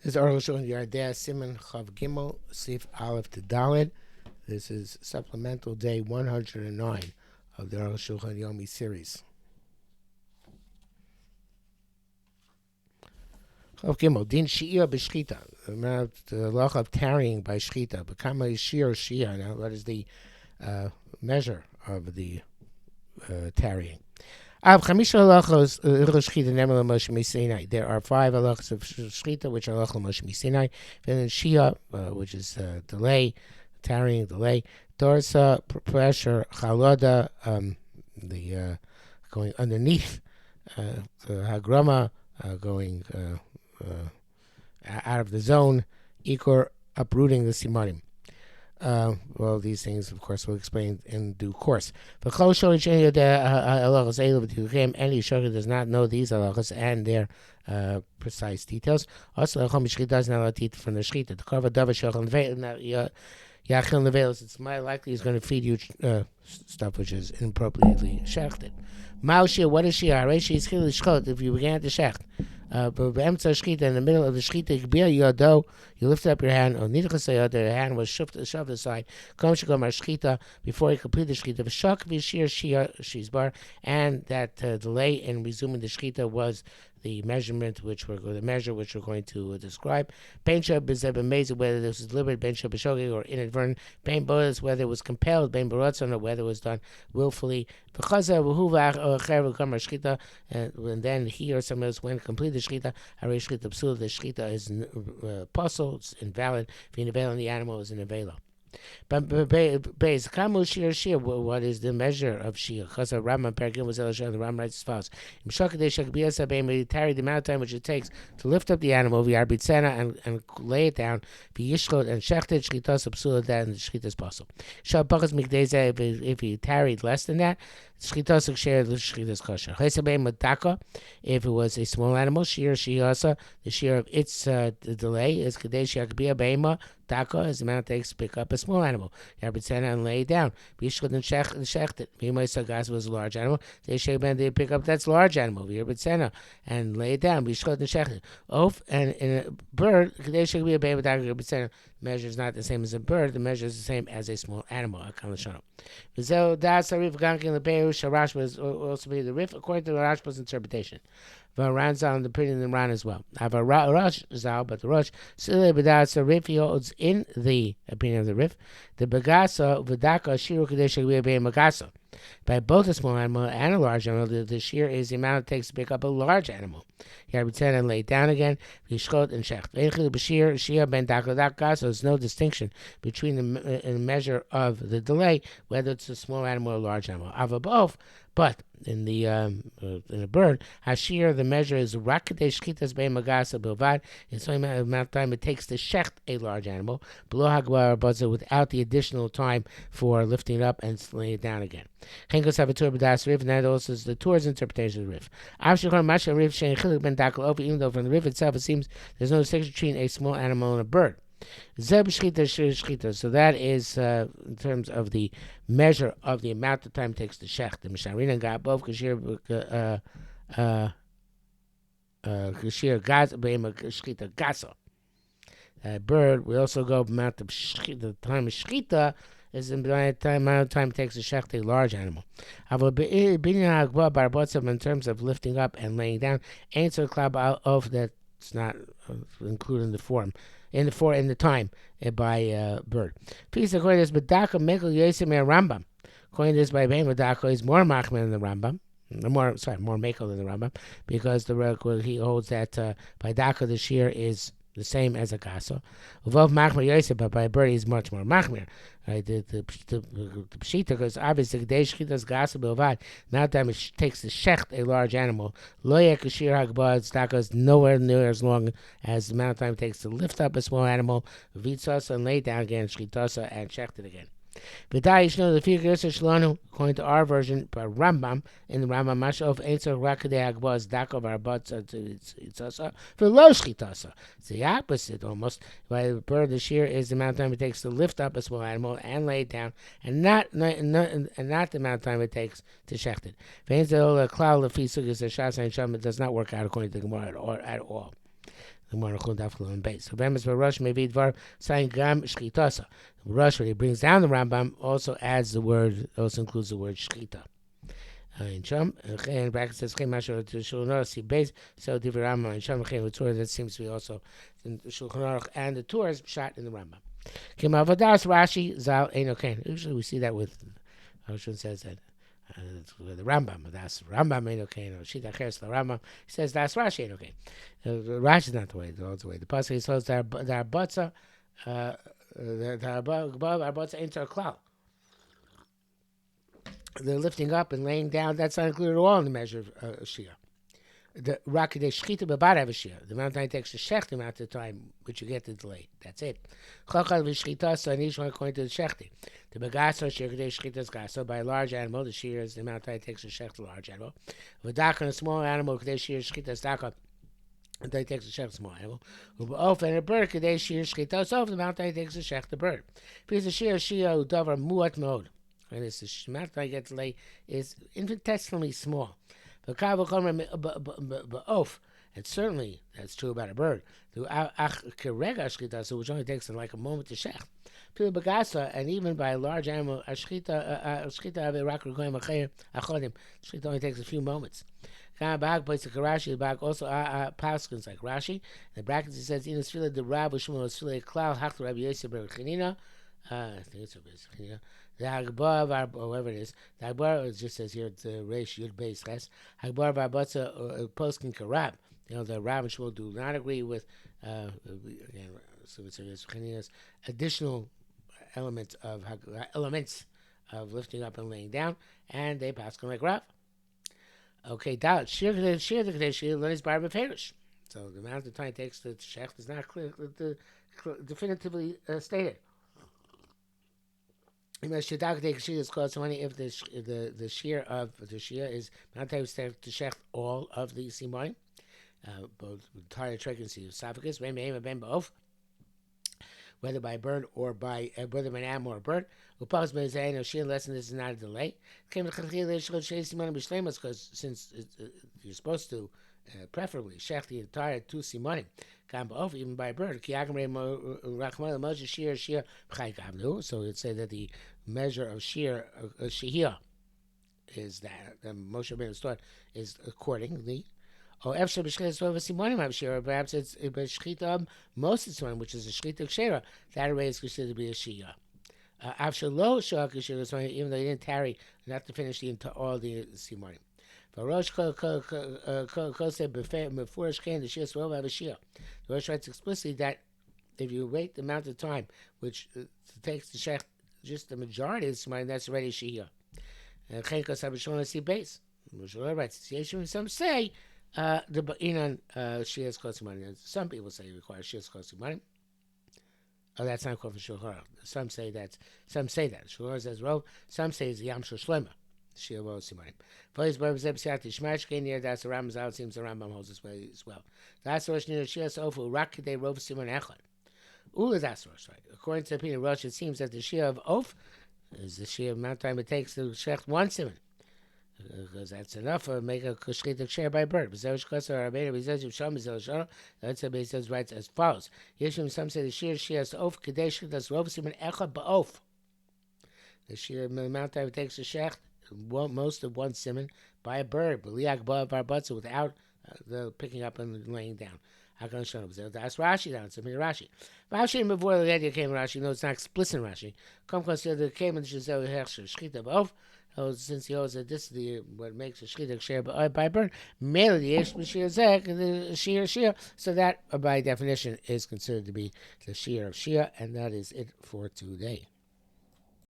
This is Arukh showing Yardea Siman Chav Gimel Sif Aleph to Dalet. This is supplemental day 109 of the HaShulchan Yomi series. Chav Gimel Din Shia b'Shchita. The law of tarrying by Shchita. Bekama Shir Shia. Now, what is the measure of the tarrying? There are 5 halachas of shchita which are halachas Moshe Sinai. Then shia, which is delay, tarrying, delay. Dorsa, pressure. Chalada, the going underneath. Hagrama, going out of the zone. Ikor, uprooting the simanim. Well, these things, of course, we'll explain in due course. Any shogeg does not know these halachas and their precise details. Also, does not eat from the shchita. The cover it's more likely he's going to feed you stuff which is inappropriately shechted. Maushia, what is shia? If you began to shecht. In the middle of the shchita, you lift up your hand, or the hand was shoved aside, before you complete the shchita, and that delay in resuming the shchita was the measure which we're going to describe. Bencha b'zeb, whether this was deliberate, bencha b'shogeg, or inadvertent. Ben bodas, whether it was compelled. Ben baratzon, or whether it was done willfully. And then he or someone else went to complete the shchita. The shchita is apostle, it's invalid. If you invalid, the animal is an avela. But what is the measure of shia? Because the Rambam Pergim was the Rambam writes as follows: he tarried the amount of time which it takes to lift up the animal and lay it down, and shechted shchitas psula, that and the shchita is possible. If he tarried less than that, shchitas is kosher. If it was a small animal, the shear of its delay is kadesh yakbia beima. Taka is the amount it takes to pick up a small animal. And lay it down. Bishchot and shecht it. Gas was a large animal. They pick up that's large animal. And lay it down. Bishchot and shecht it. And in a bird, measure is not the same as a bird. The measure is the same as a small animal. That's Rif was also be the Rif according to the Rashba's interpretation. Ranzal, the opinion in Ran as well. I have a Rosh Zal, but the Rosh Sile B'das Rif, he holds in the opinion of the Rif. The Bagasa V'daka Shiru Kadesh Magasa. By both a small animal and a large animal, the shear is the amount it takes to pick up a large animal. You have to and lay it down again. Yishchot and shecht. So there's no distinction between the measure of the delay, whether it's a small animal or a large animal. Both. But in a bird, hashir, the measure is rakadesh shchitas bei magasa bilvad. It's the amount of time it takes to shecht a large animal, below hagbar buzzer, without the additional time for lifting it up and laying it down again. Chenkos have a tur b'das Rif, and that also is the Torah's interpretation of the Rif. Even though from the Rif itself it seems there's no distinction between a small animal and a bird. So that is in terms of the measure of the amount of time it takes to shecht. The Misharina got both kashir shchita gasa. Bird, we also go amount of shchita. The time of shchita is the amount of time it takes to shecht a large animal. In terms of lifting up and laying down, answer club of that's not included in the form. In the time by bird. Please according to this, Badaka Mekel Yosem Rambam. According to this, by Bain Badaka is more machmer than the Rambam. More Mekel than the Rambam, because he holds that by Daka the shear is the same as a gaso. Uvov machmer Yosef, but by a bird is much more machmer. Right, the pshita, because obviously the shchitas gaso bilvad. Now time it takes to shecht a large animal. Lo yakashir hagbad Daka is nowhere near as long as the amount of time it takes to lift up a small animal, vitzasa, and lay it down again, shchitasa, and shecht it again. According to our version, by Rambam, in the Rambam Mashov Eitzer Rakadeh Agbaz Dakov Arbat Itzasa for Lo Shchitasa. It's the opposite almost. By the bird, the shear is the amount of time it takes to lift up a small animal and lay it down, and not the amount of time it takes to shecht it. It does not work out according to the Gemara at all. The Marachun Daflu and base. So Bemis Barush may be Dvar saying Gam Shchitasa. Rush, when he brings down the Rambam, also adds the word, also includes the word Shchita. In Sham, in brackets says Chem Masher to Shulchan Aruch see base. So Divrei Rambam in Sham Chem Torah, that seems to be also in the Shulchan Aruch and the Torah is shot in the Rambam. Chem Avodas Rashi Zal Ein Okain. Usually we see that with HaShulchan says that. The Rambam, that's Rambam ain't okay. No, Shita Cheres the Rambam. He says that's Rashi ain't okay. Rashi is not the way. The pasuk says that Arbotza, the Arbotza enter a cloud. The lifting up and laying down, that's not included at all in the measure of Shia. The Rakidei Shchita Bebar have a Shia. The amount of time it takes to Shech, the amount of time which you get to delay. That's it. Chachal v'Shchita, so in each one according to the Shechti. The Begaso, Shir Kadei Shchita's Gaso, by a large animal, the Shir is the amount of time it takes to Shech the large animal. V'Daka, a small animal, Kadei Shir Shchita's Daka, and then it takes to Shech the small animal. U'B'of, and a bird, Kadei Shir Shchita's Of, the amount of time it takes to Shech the bird. Because the Shir Shia U'Davar Muat Mode. And it's the amount I get to lay is infinitesimally small. And certainly that's true about a bird. Which only takes like a moment to shech. And even by a large animal, shchita only takes a few moments. Also paskins like Rashi. In the brackets it says, "In the the Rab Shmuel Sfila Klal Hach Rabbi Yosef Ber Chanina." I think it's Chanina. The Hagbar, or whatever it is, the Hagbar, it just says here, it's the Reish Yud Beis Ches. Hagbar Varbotza Poskin Karab. The Rab and Shmuel do not agree with, again, so it's additional elements of lifting up and laying down, and they pass like Rab. Okay, Dalit, Shir the Kadesh, learn his Bar Beferish. So the amount of time it takes to Shech is not clear, definitively stated. If the shear of the shear is not to shech all of the simonim, both entire trachea and esophagus, whether by a bird or by whether by an animal or a bird. Shear lesson is not a delay. Because since you're supposed to preferably shech the entire two simonim, even by a bird. So it'd say that the measure of shear shehiyah is that the Moshe Rabbeinu's thought is accordingly. Or perhaps it's b'shchita most of the time, which is a shchita kshera. That array is considered to be a shehiyah. Even though he didn't tarry not to finish all the simonim. The Rosh writes explicitly that if you rate the amount of time which takes to shech just the majority of the simonim, that's already shehiyah. Base. Some say the ba'inan shehiyah's kosimonim. Some people say it requires shehiyah's kosimonim. Oh, that's not called for Shulchan Aruch. Some say that. Shulchan Aruch says Rov. Some say it's Yam Shel Shlema. Shia Rov Simonim. That's the Rambam's out. Seems the Rambam holds this way as well. That's the Rosh near Shia Sofu Rak Kedei Rov Simon Echad. Ula that's Rosh, right? According to the opinion of Rosh, it seems that the Shia of Of is the Shia amount of time it takes to shech one simon. Because that's enough to make a shchita share by bird. That's what says writes as follows. Some say the shear is of kadesh that's rov siman echad ba'of. The sheer amount of time it takes to shech most of one simon by a bird, without the picking up and laying down. That's Rashi down. It's Rashi. Rashi before the idea came Rashi. No, it's not explicit Rashi. Come consider the came and shchita ba'of. Since he holds that this is what makes a shchita share by bird, merely the yesh b'shir zek, the shear, so that by definition is considered to be the shear of shia, and that is it for today.